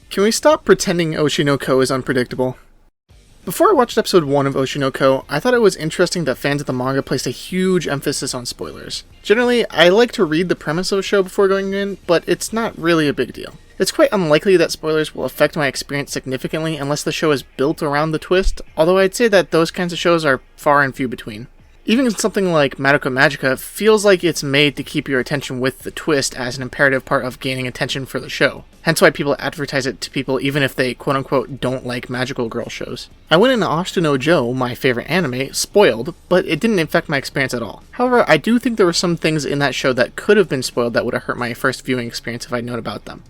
Can we stop pretending Oshi no Ko is unpredictable? Before I watched episode 1 of Oshi no Ko, I thought it was interesting that fans of the manga placed a huge emphasis on spoilers. Generally, I like to read the premise of a show before going in, but it's not really a big deal. It's quite unlikely that spoilers will affect my experience significantly unless the show is built around the twist, although I'd say that those kinds of shows are far and few between. Even something like Madoka Magica feels like it's made to keep your attention with the twist as an imperative part of gaining attention for the show. Hence why people advertise it to people even if they quote-unquote don't like magical girl shows. I went into Oshi no Jo, my favorite anime, spoiled, but it didn't affect my experience at all. However, I do think there were some things in that show that could have been spoiled that would have hurt my first viewing experience if I'd known about them.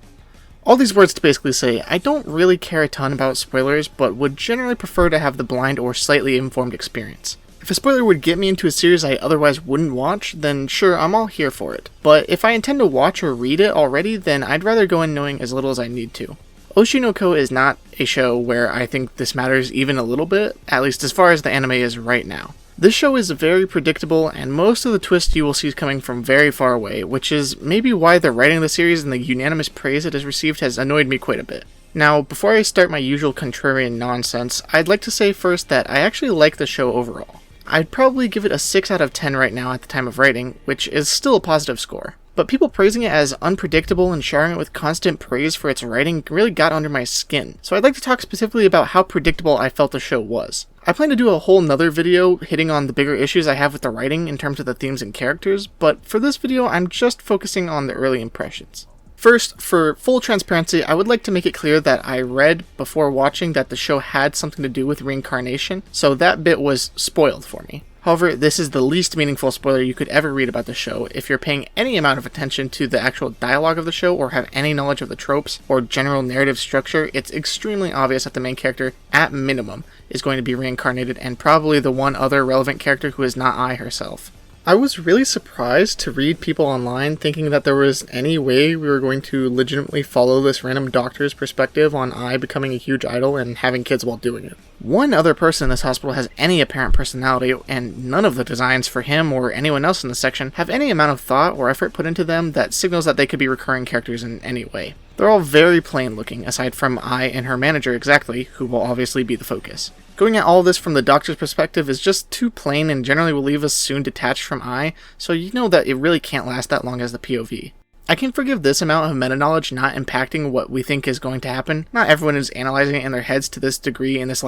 All these words to basically say, I don't really care a ton about spoilers, but would generally prefer to have the blind or slightly informed experience. If a spoiler would get me into a series I otherwise wouldn't watch, then sure, I'm all here for it. But if I intend to watch or read it already, then I'd rather go in knowing as little as I need to. Oshi no Ko is not a show where I think this matters even a little bit, at least as far as the anime is right now. This show is very predictable, and most of the twists you will see coming from very far away, which is maybe why the writing of the series and the unanimous praise it has received has annoyed me quite a bit. Now, before I start my usual contrarian nonsense, I'd like to say first that I actually like the show overall. I'd probably give it a 6 out of 10 right now at the time of writing, which is still a positive score. But people praising it as unpredictable and showering it with constant praise for its writing really got under my skin, so I'd like to talk specifically about how predictable I felt the show was. I plan to do a whole nother video hitting on the bigger issues I have with the writing in terms of the themes and characters, but for this video I'm just focusing on the early impressions. First, for full transparency, I would like to make it clear that I read before watching that the show had something to do with reincarnation, so that bit was spoiled for me. However, this is the least meaningful spoiler you could ever read about the show. If you're paying any amount of attention to the actual dialogue of the show or have any knowledge of the tropes or general narrative structure, it's extremely obvious that the main character, at minimum, is going to be reincarnated and probably the one other relevant character who is not Ai herself. I was really surprised to read people online thinking that there was any way we were going to legitimately follow this random doctor's perspective on Ai becoming a huge idol and having kids while doing it. One other person in this hospital has any apparent personality, and none of the designs for him or anyone else in the section have any amount of thought or effort put into them that signals that they could be recurring characters in any way. They're all very plain looking, aside from Ai and her manager exactly, who will obviously be the focus. Going at all this from the doctor's perspective is just too plain and generally will leave us soon detached from Ai, so you know that it really can't last that long as the POV. I can forgive this amount of meta-knowledge not impacting what we think is going to happen. Not everyone is analyzing it in their heads to this degree in this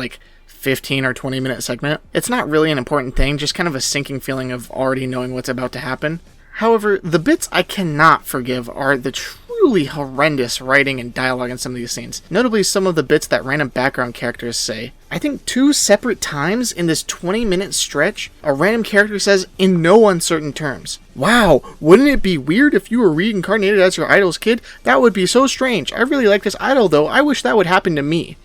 15 or 20 minute segment. It's not really an important thing, just kind of a sinking feeling of already knowing what's about to happen. However, the bits I cannot forgive are the truly horrendous writing and dialogue in some of these scenes. Notably some of the bits that random background characters say. I think 2 separate times in this 20-minute stretch, a random character says, in no uncertain terms, "Wow, wouldn't it be weird if you were reincarnated as your idol's kid? That would be so strange. I really like this idol though. I wish that would happen to me."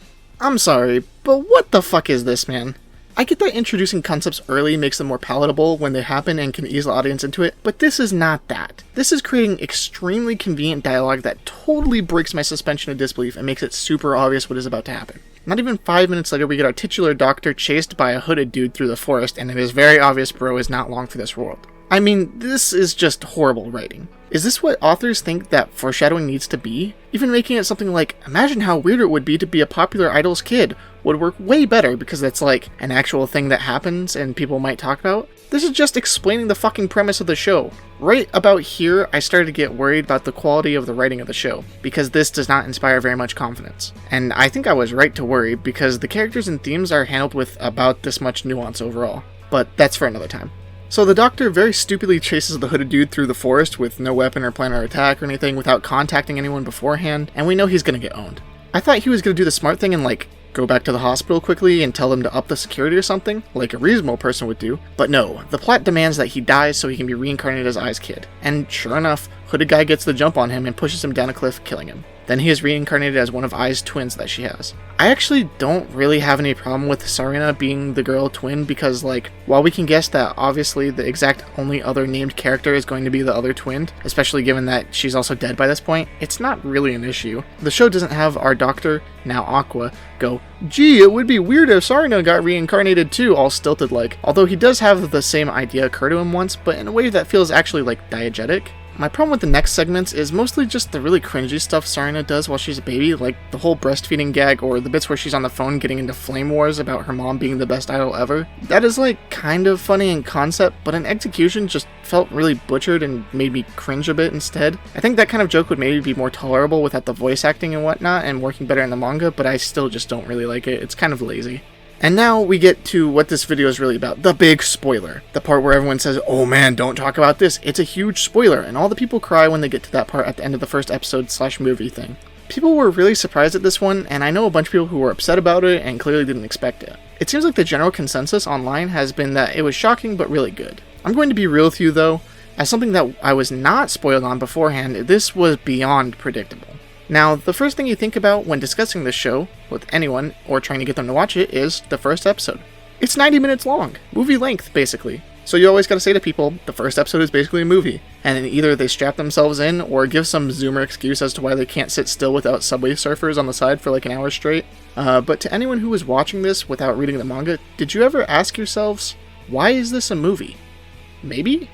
I'm sorry, but what the fuck is this, man? I get that introducing concepts early makes them more palatable when they happen and can ease the audience into it, but this is not that. This is creating extremely convenient dialogue that totally breaks my suspension of disbelief and makes it super obvious what is about to happen. Not even 5 minutes later, we get our titular doctor chased by a hooded dude through the forest, and it is very obvious bro is not long for this world. I mean, this is just horrible writing. Is this what authors think that foreshadowing needs to be? Even making it something like, imagine how weird it would be to be a popular idol's kid, would work way better because that's an actual thing that happens and people might talk about. This is just explaining the fucking premise of the show. Right about here, I started to get worried about the quality of the writing of the show, because this does not inspire very much confidence. And I think I was right to worry, because the characters and themes are handled with about this much nuance overall. But that's for another time. So the doctor very stupidly chases the hooded dude through the forest with no weapon or plan or attack or anything without contacting anyone beforehand, and we know he's gonna get owned. I thought he was gonna do the smart thing and go back to the hospital quickly and tell them to up the security or something, like a reasonable person would do. But no, the plot demands that he dies so he can be reincarnated as Ai's kid. And sure enough, hooded guy gets the jump on him and pushes him down a cliff, killing him. Then he is reincarnated as one of Ai's twins that she has. I actually don't really have any problem with Sarina being the girl twin because, while we can guess that obviously the exact only other named character is going to be the other twin, especially given that she's also dead by this point, it's not really an issue. The show doesn't have our doctor, now Aqua, go, "Gee, it would be weird if Sarina got reincarnated too," all stilted although he does have the same idea occur to him once, but in a way that feels actually diegetic. My problem with the next segments is mostly just the really cringy stuff Sarina does while she's a baby, like the whole breastfeeding gag or the bits where she's on the phone getting into flame wars about her mom being the best idol ever. That is like kind of funny in concept, but in execution just felt really butchered and made me cringe a bit instead. I think that kind of joke would maybe be more tolerable without the voice acting and whatnot and working better in the manga, but I still just don't really like it. It's kind of lazy. And now we get to what this video is really about, the big spoiler. The part where everyone says, oh man, don't talk about this, it's a huge spoiler, and all the people cry when they get to that part at the end of the first episode / movie thing. People were really surprised at this one, and I know a bunch of people who were upset about it and clearly didn't expect it. It seems like the general consensus online has been that it was shocking but really good. I'm going to be real with you though, as something that I was not spoiled on beforehand, this was beyond predictable. Now, the first thing you think about when discussing this show with anyone or trying to get them to watch it is the first episode. It's 90 minutes long, movie length basically. So you always gotta say to people, the first episode is basically a movie. And then either they strap themselves in or give some zoomer excuse as to why they can't sit still without Subway Surfers on the side for like an hour straight. But to anyone who was watching this without reading the manga, did you ever ask yourselves, why is this a movie? Maybe?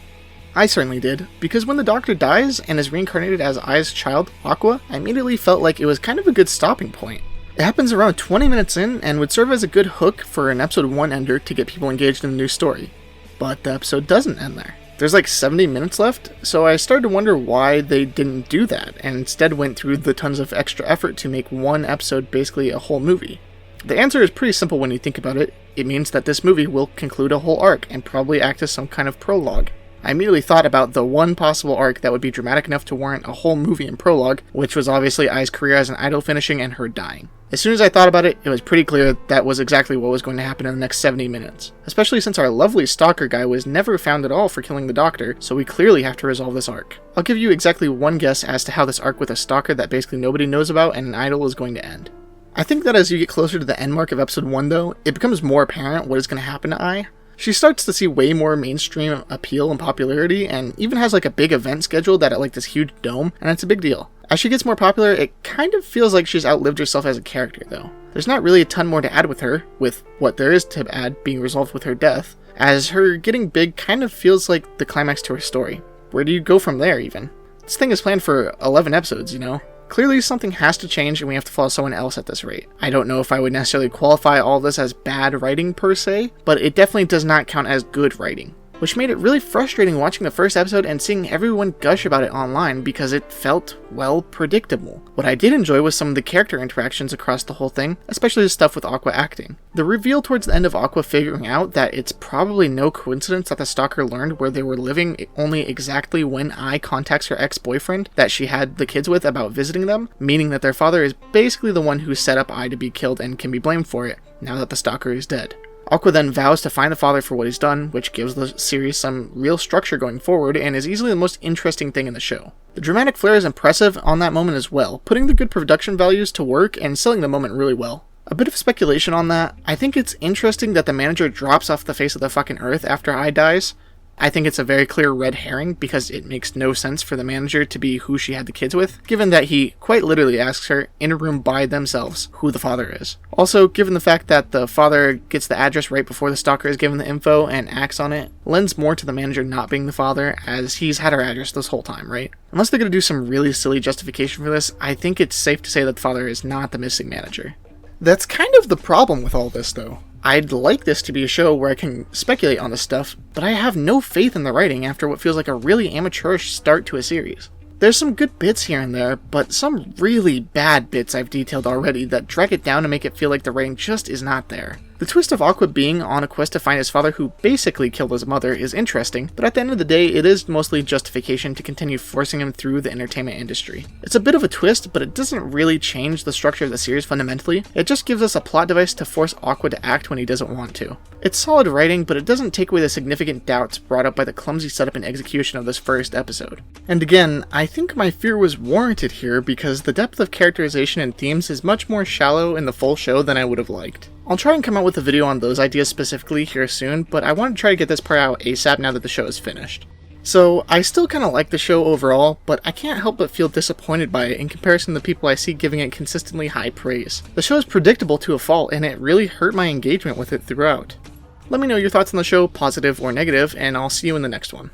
I certainly did, because when the Doctor dies and is reincarnated as Ai's child, Aqua, I immediately felt like it was kind of a good stopping point. It happens around 20 minutes in and would serve as a good hook for an episode 1 ender to get people engaged in the new story. But the episode doesn't end there. There's like 70 minutes left, so I started to wonder why they didn't do that, and instead went through the tons of extra effort to make one episode basically a whole movie. The answer is pretty simple when you think about it. It means that this movie will conclude a whole arc and probably act as some kind of prologue. I immediately thought about the one possible arc that would be dramatic enough to warrant a whole movie and prologue, which was obviously Ai's career as an idol finishing and her dying. As soon as I thought about it, it was pretty clear that was exactly what was going to happen in the next 70 minutes. Especially since our lovely stalker guy was never found at all for killing the Doctor, so we clearly have to resolve this arc. I'll give you exactly one guess as to how this arc with a stalker that basically nobody knows about and an idol is going to end. I think that as you get closer to the end mark of episode 1 though, it becomes more apparent what is going to happen to Ai. She starts to see way more mainstream appeal and popularity, and even has like a big event scheduled at like this huge dome, and it's a big deal. As she gets more popular, it kind of feels like she's outlived herself as a character though. There's not really a ton more to add with her, with what there is to add being resolved with her death, as her getting big kind of feels like the climax to her story. Where do you go from there even? This thing is planned for 11 episodes, you know? Clearly something has to change and we have to follow someone else at this rate. I don't know if I would necessarily qualify all this as bad writing per se, but it definitely does not count as good writing. Which made it really frustrating watching the first episode and seeing everyone gush about it online because it felt, well, predictable. What I did enjoy was some of the character interactions across the whole thing, especially the stuff with Aqua acting. The reveal towards the end of Aqua figuring out that it's probably no coincidence that the stalker learned where they were living only exactly when Ai contacts her ex-boyfriend that she had the kids with about visiting them, meaning that their father is basically the one who set up Ai to be killed and can be blamed for it, now that the stalker is dead. Aqua then vows to find the father for what he's done, which gives the series some real structure going forward and is easily the most interesting thing in the show. The dramatic flair is impressive on that moment as well, putting the good production values to work and selling the moment really well. A bit of speculation on that, I think it's interesting that the manager drops off the face of the fucking earth after Ai dies. I think it's a very clear red herring because it makes no sense for the manager to be who she had the kids with, given that he quite literally asks her in a room by themselves who the father is. Also, given the fact that the father gets the address right before the stalker is given the info and acts on it, lends more to the manager not being the father, as he's had her address this whole time, right? Unless they're going to do some really silly justification for this, I think it's safe to say that the father is not the missing manager. That's kind of the problem with all this though. I'd like this to be a show where I can speculate on this stuff, but I have no faith in the writing after what feels like a really amateurish start to a series. There's some good bits here and there, but some really bad bits I've detailed already that drag it down and make it feel like the writing just is not there. The twist of Aqua being on a quest to find his father who basically killed his mother is interesting, but at the end of the day it is mostly justification to continue forcing him through the entertainment industry. It's a bit of a twist, but it doesn't really change the structure of the series fundamentally, it just gives us a plot device to force Aqua to act when he doesn't want to. It's solid writing, but it doesn't take away the significant doubts brought up by the clumsy setup and execution of this first episode. And again, I think my fear was warranted here because the depth of characterization and themes is much more shallow in the full show than I would have liked. I'll try and come out with a video on those ideas specifically here soon, but I want to try to get this part out ASAP now that the show is finished. So, I still kinda like the show overall, but I can't help but feel disappointed by it in comparison to the people I see giving it consistently high praise. The show is predictable to a fault, and it really hurt my engagement with it throughout. Let me know your thoughts on the show, positive or negative, and I'll see you in the next one.